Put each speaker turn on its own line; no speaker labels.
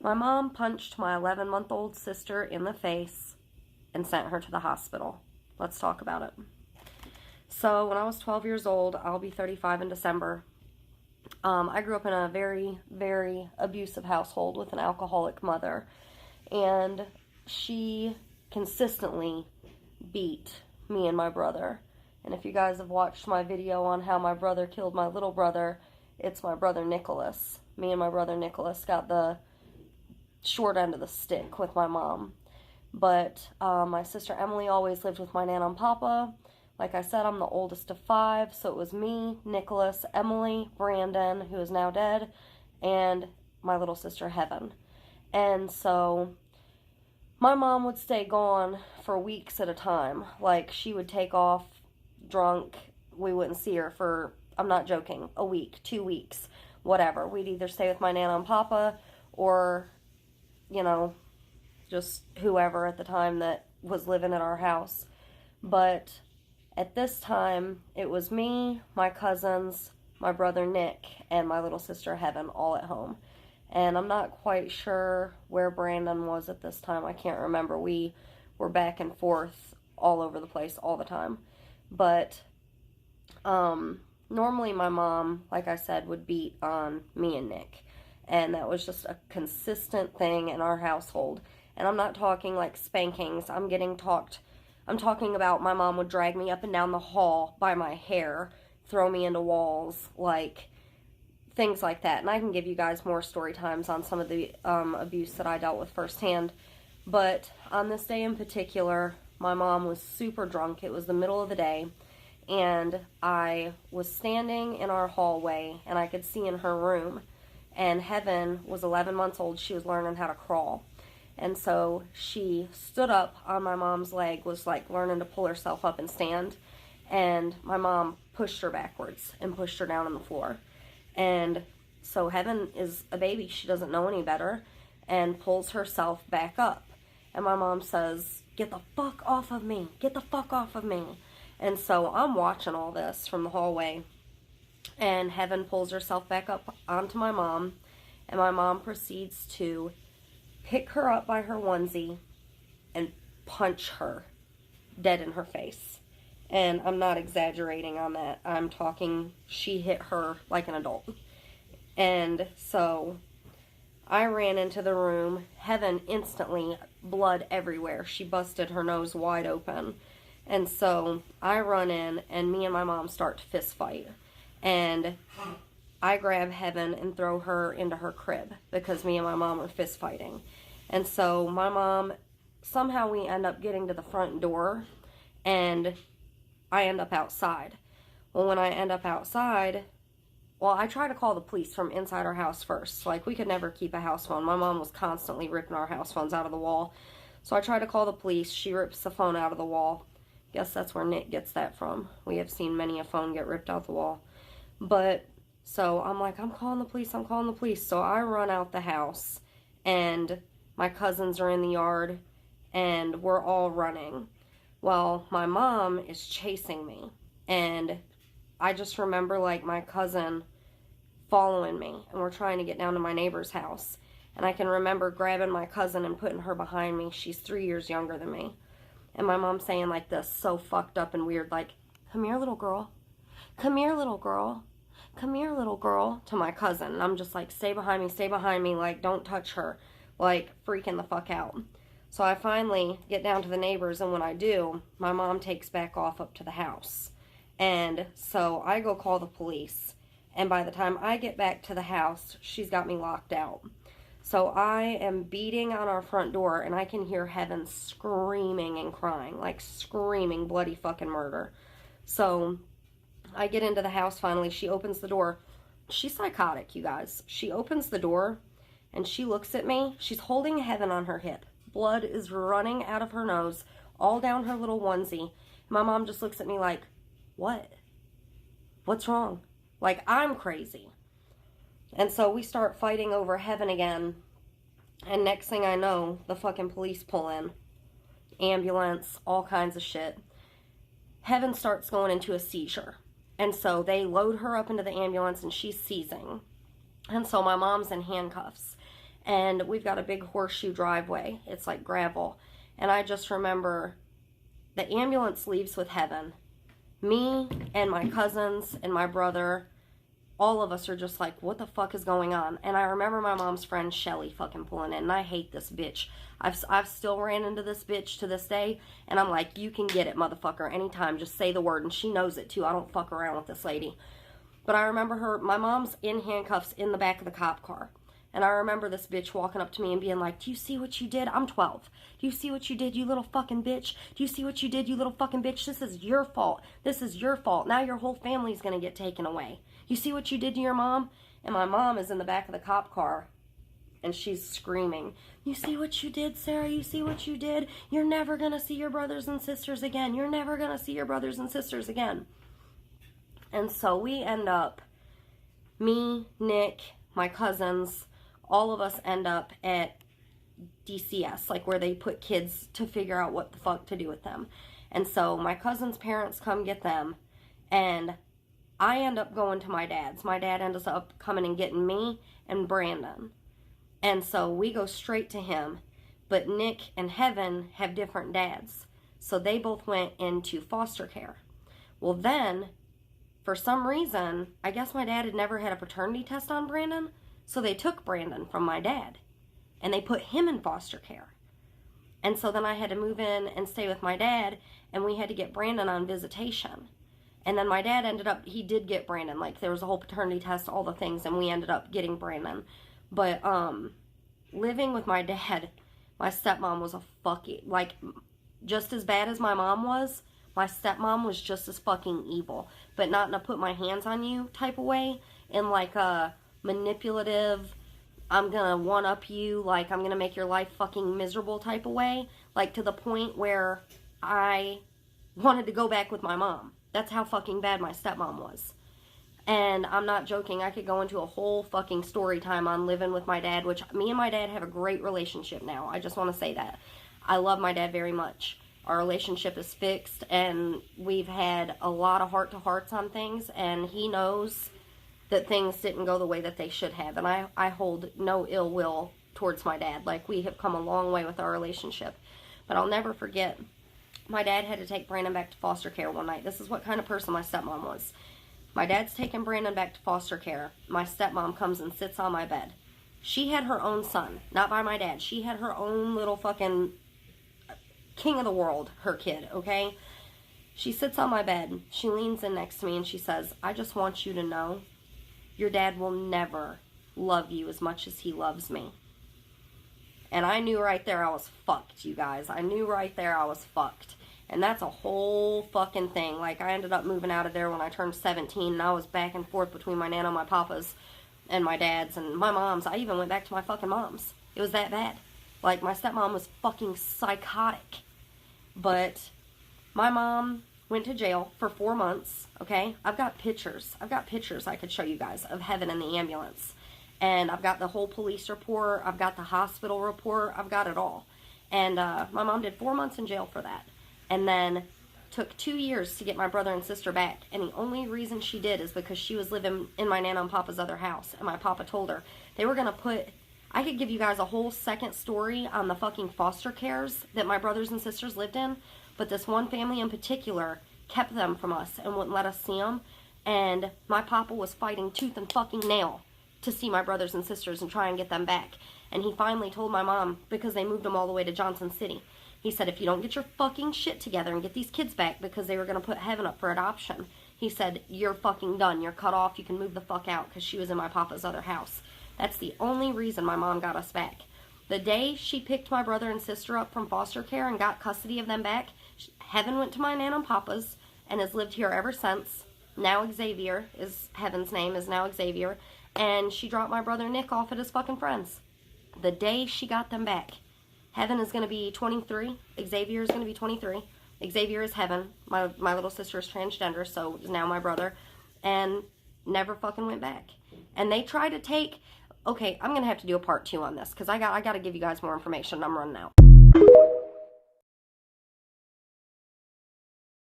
My mom punched my 11-month-old sister in the face and sent her to the hospital. Let's talk about it. So when I was 12 years old, I'll be 35 in December. I grew up in a very, very abusive household with an alcoholic mother. And she consistently beat me and my brother. And if you guys have watched my video on how my brother killed my little brother, it's my brother Nicholas. Me and my brother Nicholas got the short end of the stick with my mom. But my sister Emily always lived with my Nana and Papa. Like I said, I'm the oldest of 5, so it was me, Nicholas, Emily, Brandon, who is now dead, and my little sister Heaven. And so my mom would stay gone for weeks at a time. Like, she would take off drunk. We wouldn't see her for, I'm not joking, a week, 2 weeks, whatever. We'd either stay with my Nana and Papa or, you know, just whoever at the time that was living at our house. But at this time, it was me, my cousins, my brother Nick, and my little sister Heaven all at home. And I'm not quite sure where Brandon was at this time. I can't remember. We were back and forth all over the place all the time. But normally my mom, like I said, would beat on me and Nick. And that was just a consistent thing in our household. And I'm not talking like spankings. I'm talking about my mom would drag me up and down the hall by my hair, throw me into walls, like things like that. And I can give you guys more story times on some of the abuse that I dealt with firsthand. But on this day in particular, my mom was super drunk. It was the middle of the day, and I was standing in our hallway, and I could see in her room, and Heaven was 11 months old. She was learning how to crawl. And so she stood up on my mom's leg, was like learning to pull herself up and stand. And my mom pushed her backwards and pushed her down on the floor. And so Heaven is a baby. She doesn't know any better, and pulls herself back up. And my mom says, "Get the fuck off of me. Get the fuck off of me." And so I'm watching all this from the hallway. And Heaven pulls herself back up onto my mom. And my mom proceeds to pick her up by her onesie and punch her dead in her face. And I'm not exaggerating on that. I'm talking, she hit her like an adult. And so I ran into the room. Heaven instantly, blood everywhere. She busted her nose wide open. And so I run in, and me and my mom start to fist fight. And I grab Heaven and throw her into her crib because me and my mom are fist fighting. And so my mom, somehow we end up getting to the front door, and I end up outside. Well, when I end up outside, I try to call the police from inside our house first. Like, we could never keep a house phone. My mom was constantly ripping our house phones out of the wall. So I try to call the police. She rips the phone out of the wall. Guess that's where Nick gets that from. We have seen many a phone get ripped out the wall. But so I'm like, I'm calling the police. I'm calling the police. So I run out the house, and my cousins are in the yard, and we're all running. Well, my mom is chasing me, and I just remember, like, my cousin following me, and we're trying to get down to my neighbor's house. And I can remember grabbing my cousin and putting her behind me. She's 3 years younger than me. And my mom saying like this, so fucked up and weird, like, "Come here, little girl. Come here, little girl. Come here, little girl," to my cousin. And I'm just like, stay behind me, like, don't touch her. Like, freaking the fuck out. So I finally get down to the neighbors, and when I do, my mom takes back off up to the house. And so I go call the police, and by the time I get back to the house, she's got me locked out. So I am beating on our front door, and I can hear Heaven screaming and crying, like screaming bloody fucking murder. So I get into the house finally. She opens the door. She's psychotic, you guys. She opens the door, and she looks at me. She's holding Heaven on her hip. Blood is running out of her nose, all down her little onesie. My mom just looks at me like, "What? What's wrong?" Like, I'm crazy. And so we start fighting over Heaven again. And next thing I know, the fucking police pull in. Ambulance, all kinds of shit. Heaven starts going into a seizure. And so they load her up into the ambulance, and she's seizing. And so my mom's in handcuffs. And we've got a big horseshoe driveway. It's like gravel. And I just remember the ambulance leaves with Heaven. Me and my cousins and my brother, all of us are just like, what the fuck is going on? And I remember my mom's friend Shelly fucking pulling in, and I hate this bitch. I've still ran into this bitch to this day, and I'm like, you can get it, motherfucker, anytime. Just say the word, and she knows it too. I don't fuck around with this lady. But I remember my mom's in handcuffs in the back of the cop car. And I remember this bitch walking up to me and being like, do you see what you did? I'm 12. Do you see what you did, you little fucking bitch? Do you see what you did, you little fucking bitch? This is your fault. This is your fault. Now your whole family's going to get taken away. You see what you did to your mom? And my mom is in the back of the cop car. And she's screaming, you see what you did, Sarah? You see what you did? You're never going to see your brothers and sisters again. You're never going to see your brothers and sisters again. And so we end up, me, Nick, my cousins, all of us end up at DCS, like where they put kids to figure out what the fuck to do with them. And so my cousin's parents come get them, and I end up going to my dad's. My dad ends up coming and getting me and Brandon. And so we go straight to him. But Nick and Heaven have different dads. So they both went into foster care. Well then, for some reason, I guess my dad had never had a paternity test on Brandon. So they took Brandon from my dad. And they put him in foster care. And so then I had to move in and stay with my dad. And we had to get Brandon on visitation. And then my dad ended up, he did get Brandon. Like, there was a whole paternity test, all the things, and we ended up getting Brandon. But, living with my dad, my stepmom was a fucking, like, just as bad as my mom was, my stepmom was just as fucking evil. But not in a put my hands on you type of way. In, like, a manipulative, I'm gonna one-up you, like, I'm gonna make your life fucking miserable type of way. Like, to the point where I wanted to go back with my mom. That's how fucking bad my stepmom was. And I'm not joking. I could go into a whole fucking story time on living with my dad, which me and my dad have a great relationship now. I just want to say that. I love my dad very much. Our relationship is fixed, and we've had a lot of heart-to-hearts on things, and he knows that things didn't go the way that they should have. And I hold no ill will towards my dad. Like, we have come a long way with our relationship. But I'll never forget, my dad had to take Brandon back to foster care one night. This is what kind of person my stepmom was. My dad's taking Brandon back to foster care. My stepmom comes and sits on my bed. She had her own son, not by my dad. She had her own little fucking king of the world, her kid, okay? She sits on my bed. She leans in next to me and she says, I just want you to know your dad will never love you as much as he loves me. And I knew right there I was fucked, you guys. I knew right there I was fucked. And that's a whole fucking thing. Like, I ended up moving out of there when I turned 17, and I was back and forth between my nana, my papa's, and my dad's, and my mom's. I even went back to my fucking mom's. It was that bad. Like, my stepmom was fucking psychotic. But my mom went to jail for 4 months, okay? I've got pictures. I could show you guys of Heaven in the ambulance. And I've got the whole police report. I've got the hospital report. I've got it all. And my mom did 4 months in jail for that. And then took 2 years to get my brother and sister back. And the only reason she did is because she was living in my Nana and Papa's other house. And my papa told her they were going to put... I could give you guys a whole second story on the fucking foster cares that my brothers and sisters lived in. But this one family in particular kept them from us and wouldn't let us see them. And my papa was fighting tooth and fucking nail to see my brothers and sisters and try and get them back. And he finally told my mom, because they moved them all the way to Johnson City, he said, if you don't get your fucking shit together and get these kids back, because they were going to put Heaven up for adoption, he said, you're fucking done. You're cut off. You can move the fuck out, because she was in my papa's other house. That's the only reason my mom got us back. The day she picked my brother and sister up from foster care and got custody of them back, Heaven went to my Nana and Papa's and has lived here ever since. Now Xavier, is Heaven's name, is now Xavier. And she dropped my brother Nick off at his fucking friends. The day she got them back. Heaven is going to be 23. Xavier is going to be 23. Xavier is Heaven. My little sister is transgender, so is now my brother. And never fucking went back. And they tried to take... Okay, I'm going to have to do a part 2 on this, because I got to give you guys more information. I'm running out.